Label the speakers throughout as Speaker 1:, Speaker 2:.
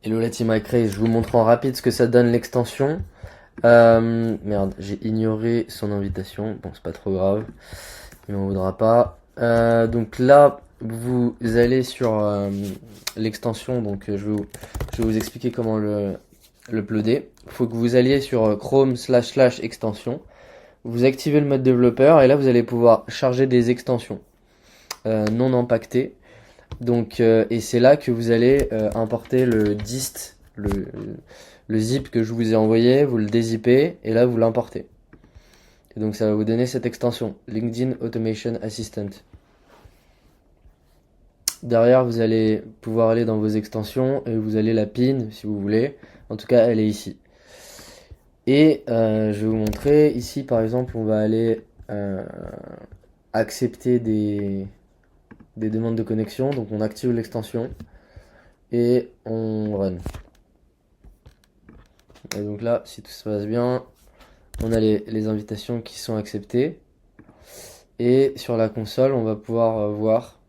Speaker 1: Hello la team iCray, je vous montre en rapide ce que ça donne l'extension. Merde, j'ai ignoré son invitation. Bon, c'est pas trop grave, il m'en voudra pas. Donc là, vous allez sur l'extension. Donc je vais vous expliquer comment le uploader. Il faut que vous alliez sur Chrome/extension. Vous activez le mode développeur et là vous allez pouvoir charger des extensions non impactées. Donc, et c'est là que vous allez importer le dist, le zip que je vous ai envoyé, vous le dézippez et là vous l'importez. Et donc ça va vous donner cette extension, LinkedIn Automation Assistant. Derrière, vous allez pouvoir aller dans vos extensions et vous allez la pin si vous voulez. En tout cas, elle est ici. Et je vais vous montrer. Ici, par exemple, on va aller accepter des demandes de connexion. Donc on active l'extension et on run. Et donc là, si tout se passe bien, on a les invitations qui sont acceptées. Et sur la console, on va pouvoir voir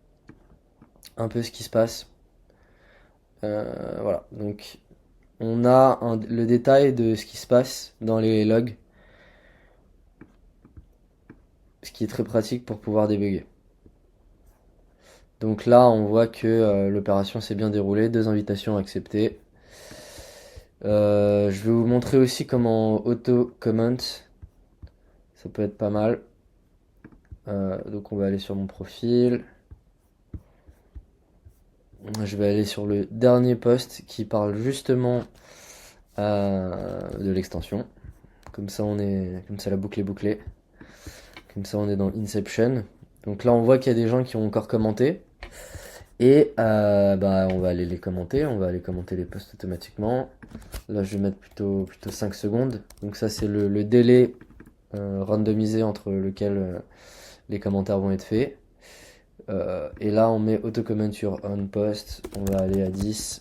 Speaker 1: un peu ce qui se passe. Voilà, donc on a le détail de ce qui se passe dans les logs, ce qui est très pratique pour pouvoir débugger. Donc là, on voit que l'opération s'est bien déroulée, 2 invitations acceptées. Je vais vous montrer aussi comment auto-comment, ça peut être pas mal. Donc on va aller sur mon profil. Je vais aller sur le dernier post qui parle justement de l'extension. Comme ça la boucle est bouclée. Comme ça on est dans Inception. Donc là on voit qu'il y a des gens qui ont encore commenté. Et on va aller les commenter. On va aller commenter les posts automatiquement. Là je vais mettre plutôt 5 secondes. Donc ça c'est le délai randomisé entre lequel les commentaires vont être faits. Et là on met autocomment sur on post, on va aller à 10.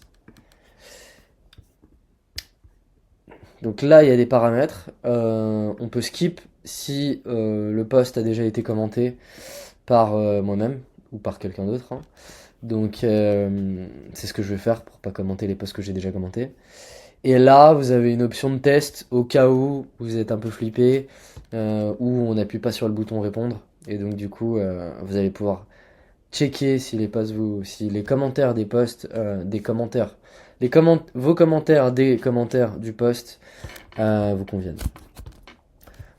Speaker 1: Donc là il y a des paramètres, on peut skip si le post a déjà été commenté par moi-même ou par quelqu'un d'autre, hein. Donc c'est ce que je vais faire pour pas commenter les posts que j'ai déjà commentés. Et là vous avez une option de test au cas où vous êtes un peu flippé, où on n'appuie pas sur le bouton répondre. Et donc du coup vous allez pouvoir checker si si les commentaires des posts, vos commentaires des commentaires du post vous conviennent.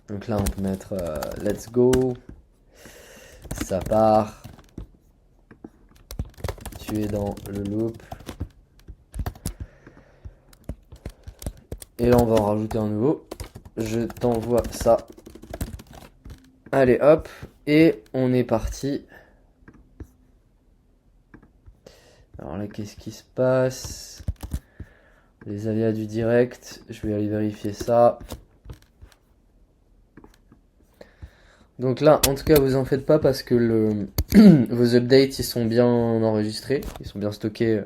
Speaker 1: Donc là, on peut mettre let's go, ça part, tu es dans le loop. Et là, on va en rajouter un nouveau. Je t'envoie ça. Allez, hop, et on est parti. Alors là, qu'est-ce qui se passe? Les aléas du direct, je vais aller vérifier ça. Donc là, en tout cas, vous en faites pas parce que vos updates, ils sont bien enregistrés, ils sont bien stockés.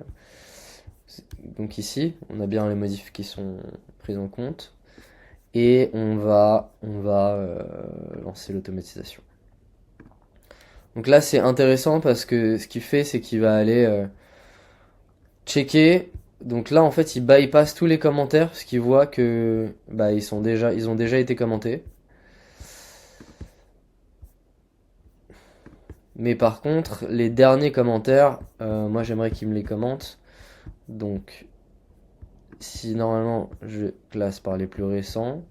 Speaker 1: Donc ici, on a bien les modifs qui sont pris en compte. Et on va lancer l'automatisation. Donc là, c'est intéressant parce que ce qu'il fait, c'est qu'il va aller checker. Donc là, en fait, il bypass tous les commentaires parce qu'il voit que ils ont déjà été commentés. Mais par contre, les derniers commentaires, moi j'aimerais qu'il me les commente. Donc, si normalement je classe par les plus récents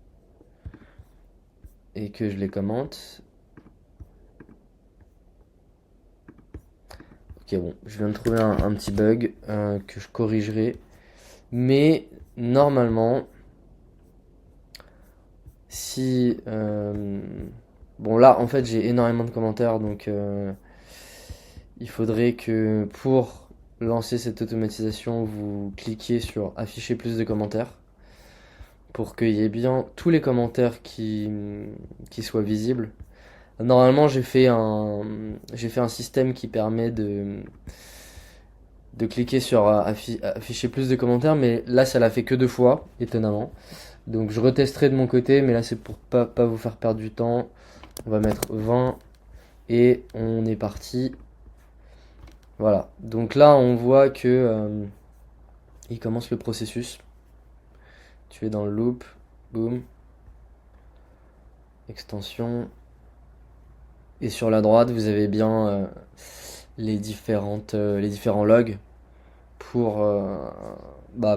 Speaker 1: et que je les commente. Ok, bon, je viens de trouver un petit bug que je corrigerai. Mais normalement, si bon là en fait j'ai énormément de commentaires, donc il faudrait que pour lancer cette automatisation vous cliquiez sur afficher plus de commentaires pour qu'il y ait bien tous les commentaires qui soient visibles. Normalement j'ai fait un système qui permet de cliquer sur afficher plus de commentaires, mais là ça l'a fait que 2 fois, étonnamment. Donc je retesterai de mon côté, mais là c'est pour pas vous faire perdre du temps. On va mettre 20 et on est parti. Voilà, donc là on voit que il commence le processus. Tu es dans le loop, boum, extension. Et sur la droite, vous avez bien les différents logs pour,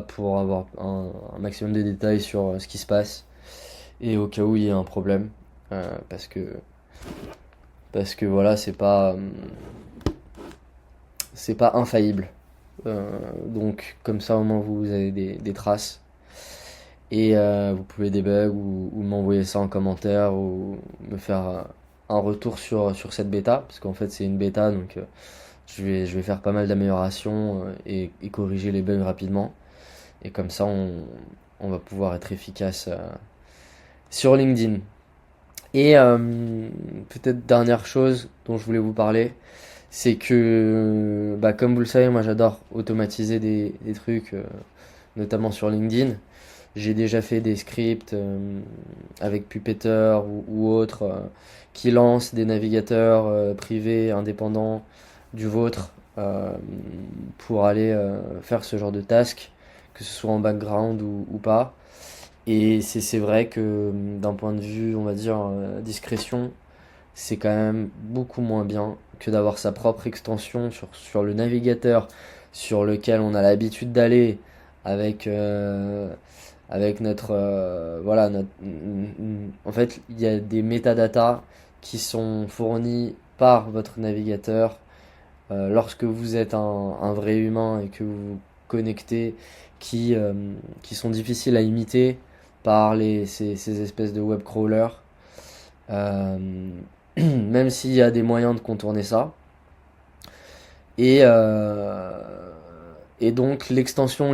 Speaker 1: pour avoir un maximum de détails sur ce qui se passe et au cas où il y a un problème. Parce que voilà, c'est pas infaillible. Donc comme ça au moins vous avez des traces. Et vous pouvez debug ou m'envoyer ça en commentaire ou me faire un retour sur cette bêta. Parce qu'en fait c'est une bêta donc je vais faire pas mal d'améliorations et corriger les bugs rapidement. Et comme ça on va pouvoir être efficace sur LinkedIn. Et peut-être dernière chose dont je voulais vous parler, c'est que, comme vous le savez, moi j'adore automatiser des trucs, notamment sur LinkedIn. J'ai déjà fait des scripts avec Puppetr ou autres qui lancent des navigateurs privés indépendants du vôtre pour aller faire ce genre de task, que ce soit en background ou pas. Et c'est vrai que d'un point de vue, on va dire, discrétion, c'est quand même beaucoup moins bien que d'avoir sa propre extension sur le navigateur sur lequel on a l'habitude d'aller avec, avec notre, en fait, il y a des métadatas qui sont fournis par votre navigateur lorsque vous êtes un vrai humain et que vous vous connectez qui sont difficiles à imiter par ces espèces de web crawlers. Euh, Même s'il y a des moyens de contourner ça. Et, euh, et donc l'extension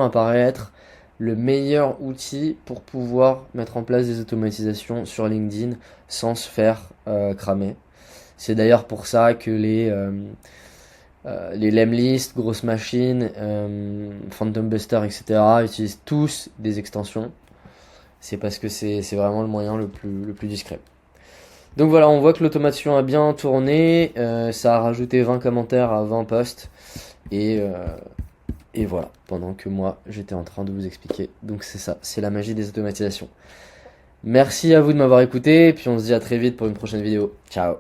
Speaker 1: apparaît être le meilleur outil pour pouvoir mettre en place des automatisations sur LinkedIn sans se faire cramer. C'est d'ailleurs pour ça que les Lemlist, Grosse Machine, Phantom Buster, etc. utilisent tous des extensions. C'est parce que c'est vraiment le moyen le plus discret. Donc voilà, on voit que l'automation a bien tourné, ça a rajouté 20 commentaires à 20 posts, et, et voilà, pendant que moi j'étais en train de vous expliquer. Donc c'est ça, c'est la magie des automatisations. Merci à vous de m'avoir écouté, et puis on se dit à très vite pour une prochaine vidéo. Ciao.